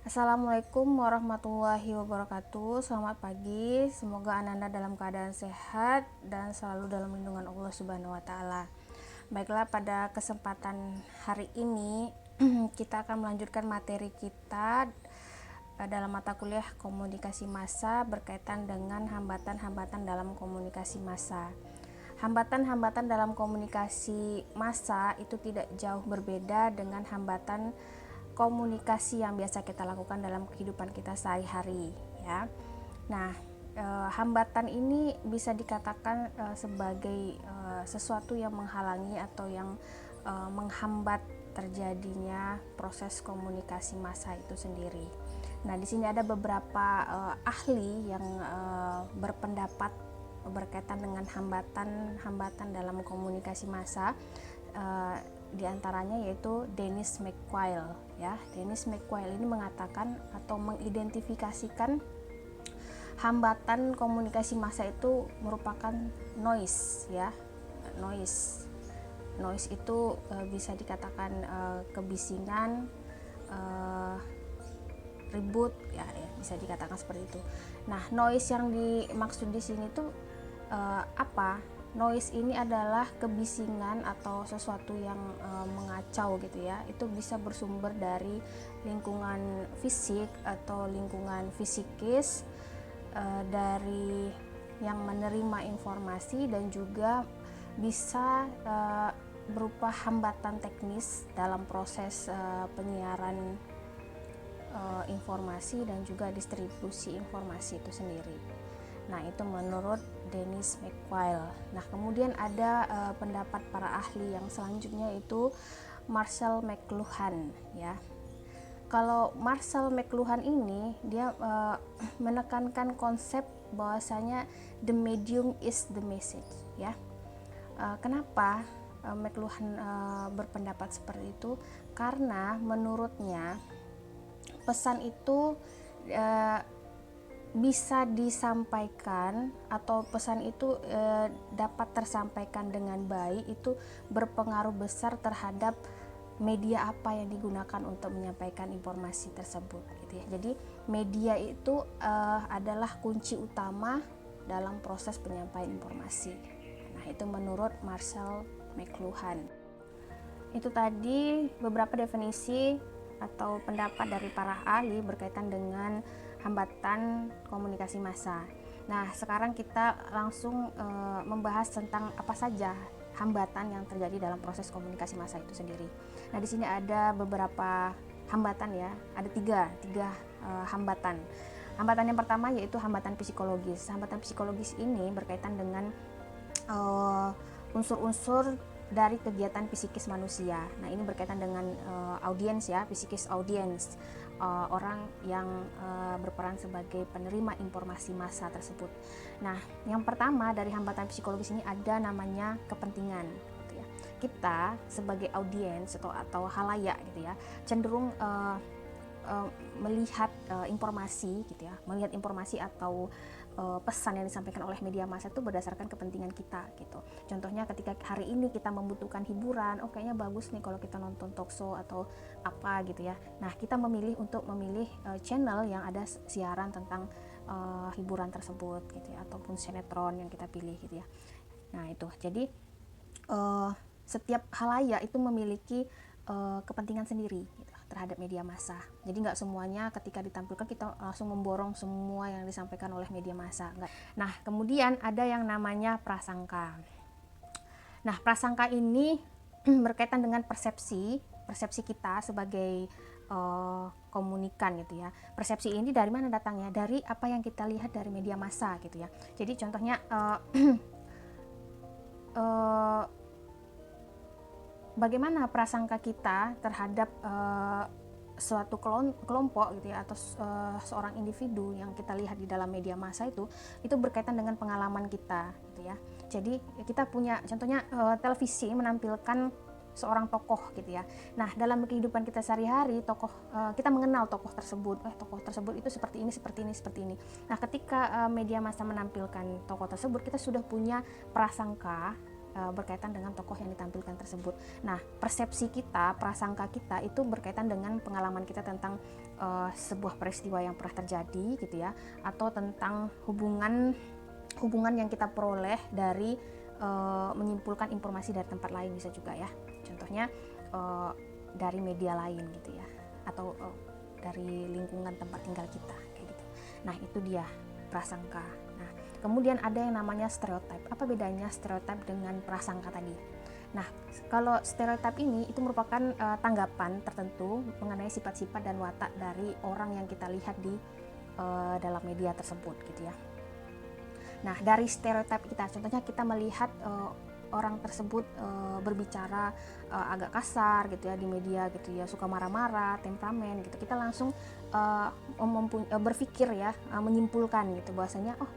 Assalamualaikum warahmatullahi wabarakatuh. Selamat pagi. Semoga Anda dalam keadaan sehat dan selalu dalam lindungan Allah Subhanahu wa taala. Baiklah, pada kesempatan hari ini kita akan melanjutkan materi kita dalam mata kuliah komunikasi massa berkaitan dengan hambatan-hambatan dalam komunikasi massa. Hambatan-hambatan dalam komunikasi massa itu tidak jauh berbeda dengan hambatan komunikasi yang biasa kita lakukan dalam kehidupan kita sehari-hari, ya. Nah, hambatan ini bisa dikatakan sebagai sesuatu yang menghalangi atau yang menghambat terjadinya proses komunikasi massa itu sendiri. Nah, di sini ada beberapa ahli yang berpendapat berkaitan dengan hambatan-hambatan dalam komunikasi massa. Di antaranya yaitu Dennis McQuail, ya. Dennis McQuail ini mengatakan atau mengidentifikasikan hambatan komunikasi massa itu merupakan noise, ya. Noise itu bisa dikatakan kebisingan, ribut, ya, bisa dikatakan seperti itu. Nah, noise yang dimaksud di sini tuh apa? Noise ini adalah kebisingan atau sesuatu yang mengacau gitu ya. Itu bisa bersumber dari lingkungan fisik atau lingkungan fisikis, dari yang menerima informasi, dan juga bisa berupa hambatan teknis dalam proses penyiaran informasi dan juga distribusi informasi itu sendiri. Nah, itu menurut Dennis McQuail. Nah, kemudian ada pendapat para ahli yang selanjutnya itu Marshall McLuhan, ya. Kalau Marshall McLuhan ini dia menekankan konsep bahwasanya the medium is the message, ya. Kenapa McLuhan berpendapat seperti itu? Karena menurutnya pesan itu bisa disampaikan atau pesan itu dapat tersampaikan dengan baik itu berpengaruh besar terhadap media apa yang digunakan untuk menyampaikan informasi tersebut, gitu ya. Jadi media itu adalah kunci utama dalam proses penyampaian informasi. Nah, itu menurut Marshall McLuhan. Itu tadi beberapa definisi atau pendapat dari para ahli berkaitan dengan hambatan komunikasi massa. Nah, sekarang kita langsung membahas tentang apa saja hambatan yang terjadi dalam proses komunikasi massa itu sendiri. Nah, di sini ada beberapa hambatan, ya. Ada tiga hambatan. Hambatan yang pertama yaitu hambatan psikologis. Hambatan psikologis ini berkaitan dengan unsur-unsur dari kegiatan psikis manusia. Nah, ini berkaitan dengan audiens, ya, psikis audiens, orang yang berperan sebagai penerima informasi massa tersebut. Nah, yang pertama dari hambatan psikologis ini ada namanya kepentingan, gitu ya. Kita sebagai audiens atau halayak, gitu ya, cenderung melihat informasi, gitu ya, melihat informasi atau pesan yang disampaikan oleh media massa itu berdasarkan kepentingan kita, gitu. Contohnya ketika hari ini kita membutuhkan hiburan, kayaknya bagus nih kalau kita nonton talk show atau apa, gitu ya. Nah, kita memilih channel yang ada siaran tentang hiburan tersebut, gitu ya, ataupun sinetron yang kita pilih, gitu ya. Nah, itu jadi setiap halayak itu memiliki kepentingan sendiri, gitu, terhadap media massa. Jadi nggak semuanya ketika ditampilkan kita langsung memborong semua yang disampaikan oleh media massa. Nggak. Nah, kemudian ada yang namanya prasangka. Nah, prasangka ini berkaitan dengan persepsi kita sebagai komunikan, gitu ya. Persepsi ini dari mana datangnya? Dari apa yang kita lihat dari media massa, gitu ya. Jadi contohnya bagaimana prasangka kita terhadap suatu kelompok, gitu ya, atau seorang individu yang kita lihat di dalam media massa itu berkaitan dengan pengalaman kita, gitu ya. Jadi kita punya contohnya televisi menampilkan seorang tokoh, gitu ya. Nah, dalam kehidupan kita sehari-hari kita mengenal tokoh tersebut. Tokoh tersebut itu seperti ini. Nah, ketika media massa menampilkan tokoh tersebut, kita sudah punya prasangka berkaitan dengan tokoh yang ditampilkan tersebut. Nah, persepsi kita, prasangka kita itu berkaitan dengan pengalaman kita tentang sebuah peristiwa yang pernah terjadi gitu ya, atau tentang hubungan yang kita peroleh dari menyimpulkan informasi dari tempat lain bisa juga ya. Contohnya dari media lain gitu ya, atau dari lingkungan tempat tinggal kita kayak gitu. Nah, itu dia prasangka. Nah, kemudian ada yang namanya stereotip. Apa bedanya stereotip dengan prasangka tadi? Nah, kalau stereotip ini itu merupakan tanggapan tertentu mengenai sifat-sifat dan watak dari orang yang kita lihat di dalam media tersebut gitu ya. Nah, dari stereotip kita, contohnya kita melihat orang tersebut berbicara agak kasar gitu ya di media gitu ya, suka marah-marah, temperamen gitu. Kita langsung berpikir ya, menyimpulkan gitu bahwasanya oh,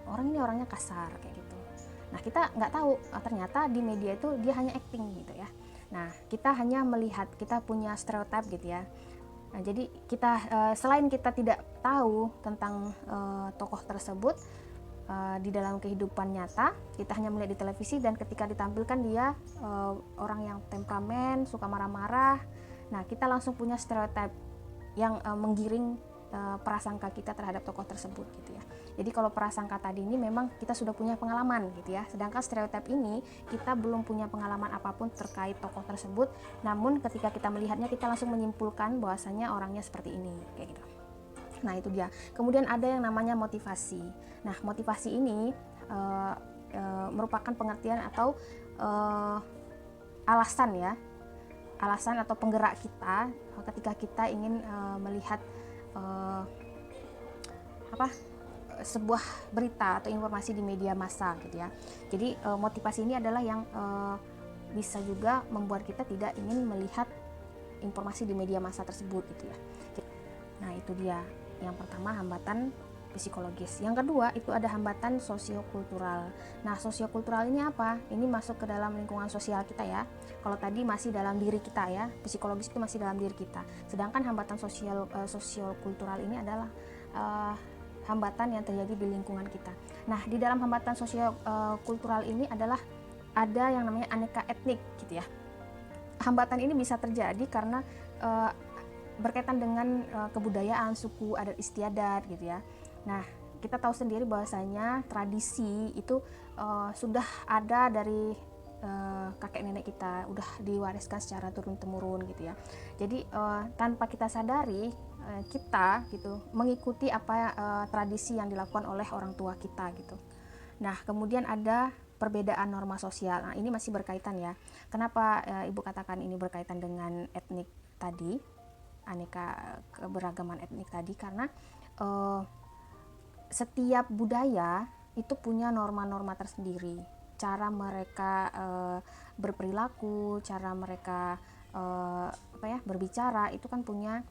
orang ini orangnya kasar kayak gitu. Nah, kita nggak tahu ternyata di media itu dia hanya acting gitu ya. Nah, kita hanya melihat, kita punya stereotip gitu ya. Nah, jadi kita selain kita tidak tahu tentang tokoh tersebut di dalam kehidupan nyata, kita hanya melihat di televisi dan ketika ditampilkan dia orang yang temperamen, suka marah-marah. Nah, kita langsung punya stereotip yang menggiring prasangka kita terhadap tokoh tersebut gitu ya. Jadi kalau prasangka tadi ini memang kita sudah punya pengalaman gitu ya. Sedangkan stereotip ini kita belum punya pengalaman apapun terkait tokoh tersebut. Namun ketika kita melihatnya kita langsung menyimpulkan bahwasanya orangnya seperti ini kayak gitu. Nah, itu dia. Kemudian ada yang namanya motivasi. Nah, motivasi ini merupakan pengertian atau alasan ya, alasan atau penggerak kita ketika kita ingin melihat sebuah berita atau informasi di media massa gitu ya. Jadi motivasi ini adalah yang bisa juga membuat kita tidak ingin melihat informasi di media massa tersebut gitu ya. Nah, itu dia. Yang pertama hambatan psikologis. Yang kedua itu ada hambatan sosiokultural. Nah, sosiokultural ini apa? Ini masuk ke dalam lingkungan sosial kita ya. Kalau tadi masih dalam diri kita ya, psikologis itu masih dalam diri kita. Sedangkan hambatan sosiokultural ini adalah hambatan yang terjadi di lingkungan kita. Nah, di dalam hambatan sosiokultural ini adalah ada yang namanya aneka etnik gitu ya. Hambatan ini bisa terjadi karena berkaitan dengan kebudayaan, suku, adat istiadat gitu ya. Nah, kita tahu sendiri bahwasanya tradisi itu sudah ada dari kakek nenek kita, udah diwariskan secara turun-temurun gitu ya. Jadi tanpa kita sadari kita gitu mengikuti apa tradisi yang dilakukan oleh orang tua kita gitu. Nah, kemudian ada perbedaan norma sosial. Nah, ini masih berkaitan ya. Kenapa Ibu katakan ini berkaitan dengan etnik tadi? Aneka keberagaman etnik tadi karena setiap budaya itu punya norma-norma tersendiri, cara mereka berperilaku, cara mereka berbicara itu kan punya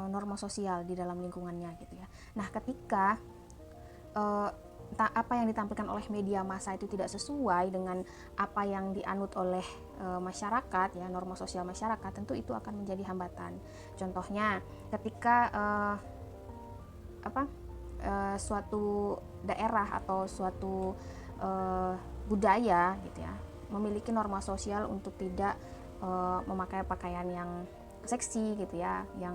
norma sosial di dalam lingkungannya gitu ya. Nah, ketika apa yang ditampilkan oleh media massa itu tidak sesuai dengan apa yang dianut oleh masyarakat ya, norma sosial masyarakat, tentu itu akan menjadi hambatan. Contohnya ketika suatu daerah atau suatu budaya gitu ya memiliki norma sosial untuk tidak memakai pakaian yang seksi gitu ya, yang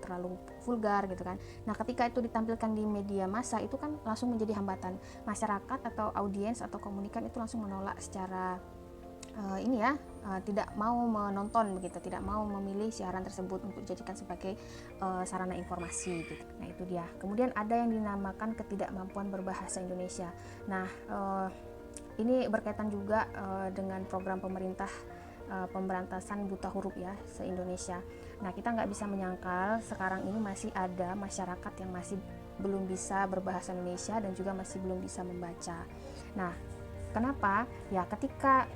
terlalu vulgar gitu kan. Nah, ketika itu ditampilkan di media massa itu kan langsung menjadi hambatan. Masyarakat atau audiens atau komunikan itu langsung menolak secara tidak mau menonton begitu, tidak mau memilih siaran tersebut untuk dijadikan sebagai sarana informasi gitu. Nah, itu dia. Kemudian ada yang dinamakan ketidakmampuan berbahasa Indonesia. Nah, ini berkaitan juga dengan program pemerintah pemberantasan buta huruf ya se-Indonesia. Nah, kita nggak bisa menyangkal sekarang ini masih ada masyarakat yang masih belum bisa berbahasa Indonesia dan juga masih belum bisa membaca. Nah, kenapa? Ya, ketika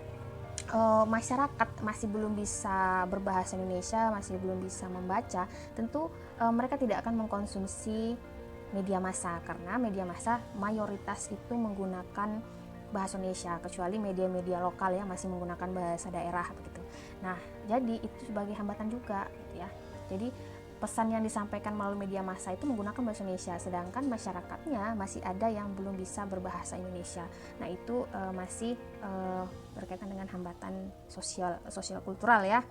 masyarakat masih belum bisa berbahasa Indonesia, masih belum bisa membaca, tentu mereka tidak akan mengkonsumsi media massa karena media massa mayoritas itu menggunakan bahasa Indonesia, kecuali media-media lokal yang masih menggunakan bahasa daerah begitu. Nah, jadi itu sebagai hambatan juga gitu ya. Jadi pesan yang disampaikan melalui media massa itu menggunakan bahasa Indonesia, sedangkan masyarakatnya masih ada yang belum bisa berbahasa Indonesia. Nah, itu masih berkaitan dengan hambatan sosial kultural ya.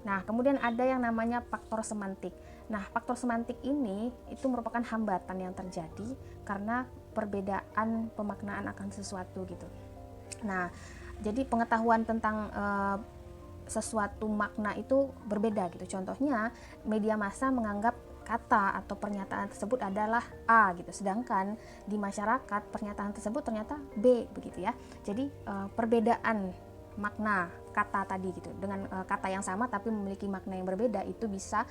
Nah, kemudian ada yang namanya faktor semantik. Nah, faktor semantik ini itu merupakan hambatan yang terjadi karena perbedaan pemaknaan akan sesuatu gitu. Nah, jadi pengetahuan tentang sesuatu makna itu berbeda gitu. Contohnya, media massa menganggap kata atau pernyataan tersebut adalah A gitu, sedangkan di masyarakat pernyataan tersebut ternyata B begitu ya. Jadi perbedaan makna kata tadi gitu dengan kata yang sama tapi memiliki makna yang berbeda itu bisa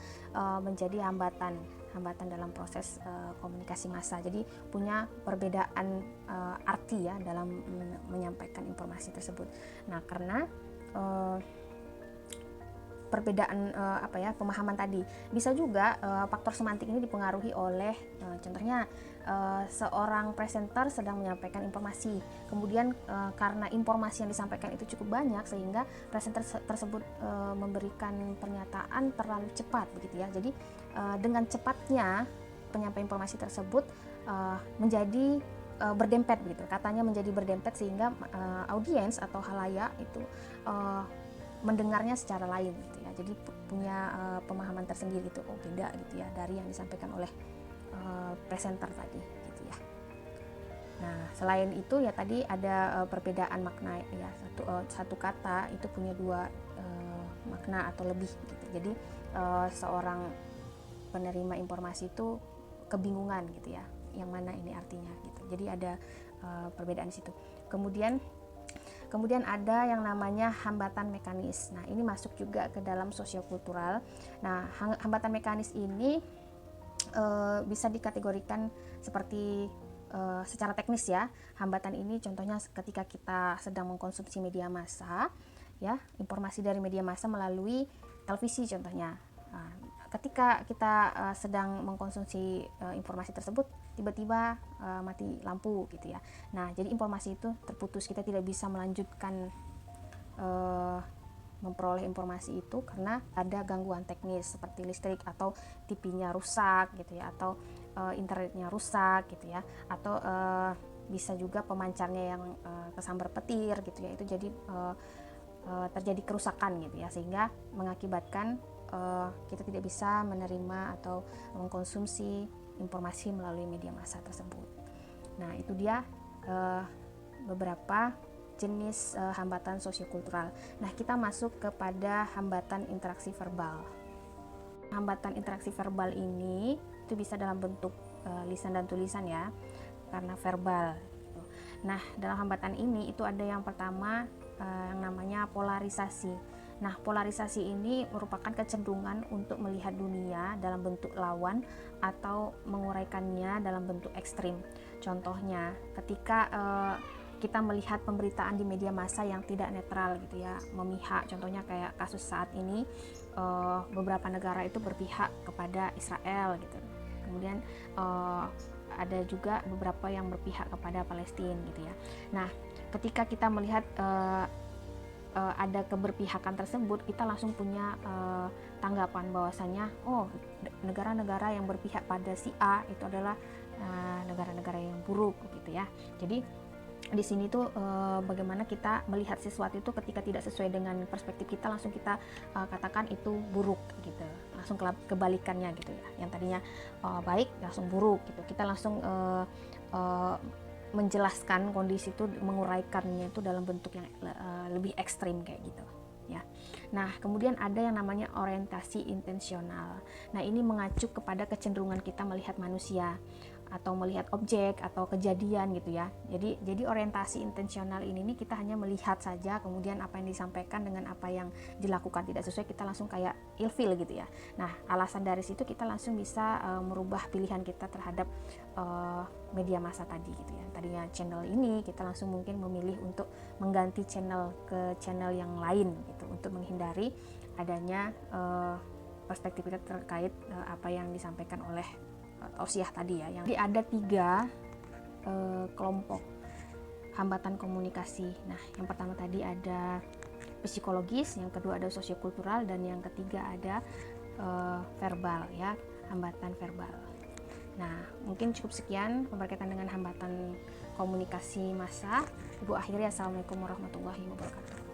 menjadi hambatan dalam proses komunikasi massa. Jadi punya perbedaan arti ya dalam menyampaikan informasi tersebut. Nah, karena perbedaan pemahaman tadi, bisa juga faktor semantik ini dipengaruhi oleh contohnya seorang presenter sedang menyampaikan informasi, kemudian karena informasi yang disampaikan itu cukup banyak sehingga presenter tersebut memberikan pernyataan terlalu cepat begitu ya. Jadi dengan cepatnya penyampaian informasi tersebut menjadi berdempet begitu, katanya menjadi berdempet sehingga audiens atau halayak itu mendengarnya secara lain gitu ya. Jadi punya pemahaman tersendiri gitu, oh beda gitu ya dari yang disampaikan oleh presenter tadi gitu ya. Nah, selain itu ya tadi ada perbedaan makna ya, satu kata itu punya dua makna atau lebih gitu. Jadi seorang penerima informasi itu kebingungan gitu ya, yang mana ini artinya gitu. Jadi ada perbedaan di situ. Kemudian ada yang namanya hambatan mekanis. Nah, ini masuk juga ke dalam sosiokultural. Nah, hambatan mekanis ini bisa dikategorikan seperti secara teknis ya. Hambatan ini contohnya ketika kita sedang mengkonsumsi media massa, ya, informasi dari media massa melalui televisi contohnya. Nah, ketika kita sedang mengkonsumsi informasi tersebut, tiba-tiba mati lampu gitu ya. Nah, jadi informasi itu terputus, kita tidak bisa melanjutkan memperoleh informasi itu karena ada gangguan teknis seperti listrik atau TV-nya rusak gitu ya, atau internetnya rusak gitu ya, atau bisa juga pemancarnya yang kesambar petir gitu ya. Itu jadi terjadi kerusakan gitu ya, sehingga mengakibatkan kita tidak bisa menerima atau mengkonsumsi informasi melalui media massa tersebut. Nah, itu dia beberapa jenis hambatan sosiokultural. Nah, kita masuk kepada hambatan interaksi verbal. Hambatan interaksi verbal ini itu bisa dalam bentuk lisan dan tulisan ya, karena verbal. Nah, dalam hambatan ini itu ada yang pertama yang namanya polarisasi. Nah, polarisasi ini merupakan kecenderungan untuk melihat dunia dalam bentuk lawan atau menguraikannya dalam bentuk ekstrim. Contohnya, ketika kita melihat pemberitaan di media massa yang tidak netral gitu ya, memihak, contohnya kayak kasus saat ini beberapa negara itu berpihak kepada Israel gitu. Kemudian ada juga beberapa yang berpihak kepada Palestina gitu ya. Nah, ketika kita melihat ada keberpihakan tersebut, kita langsung punya tanggapan bahwasanya negara-negara yang berpihak pada si A itu adalah negara-negara yang buruk gitu ya. Jadi di sini tuh bagaimana kita melihat sesuatu itu ketika tidak sesuai dengan perspektif kita, langsung kita katakan itu buruk gitu, langsung kebalikannya gitu ya. Yang tadinya baik langsung buruk gitu, kita langsung menjelaskan kondisi itu, menguraikannya itu dalam bentuk yang lebih ekstrim kayak gitu ya. Nah, kemudian ada yang namanya orientasi intensional. Nah, ini mengacu kepada kecenderungan kita melihat manusia atau melihat objek atau kejadian gitu ya. Jadi orientasi intensional ini nih kita hanya melihat saja, kemudian apa yang disampaikan dengan apa yang dilakukan tidak sesuai, kita langsung kayak ilfil gitu ya. Nah, alasan dari situ kita langsung bisa merubah pilihan kita terhadap media massa tadi gitu ya. Tadinya channel ini, kita langsung mungkin memilih untuk mengganti channel ke channel yang lain gitu, untuk menghindari adanya perspektif kita terkait apa yang disampaikan oleh tausiah tadi ya. Jadi ada 3 kelompok hambatan komunikasi. Nah, yang pertama tadi ada psikologis, yang kedua ada sosiokultural, dan yang ketiga ada verbal ya, hambatan verbal. Nah, mungkin cukup sekian berkaitan dengan hambatan komunikasi massa. Ibu akhiri, assalamualaikum warahmatullahi wabarakatuh.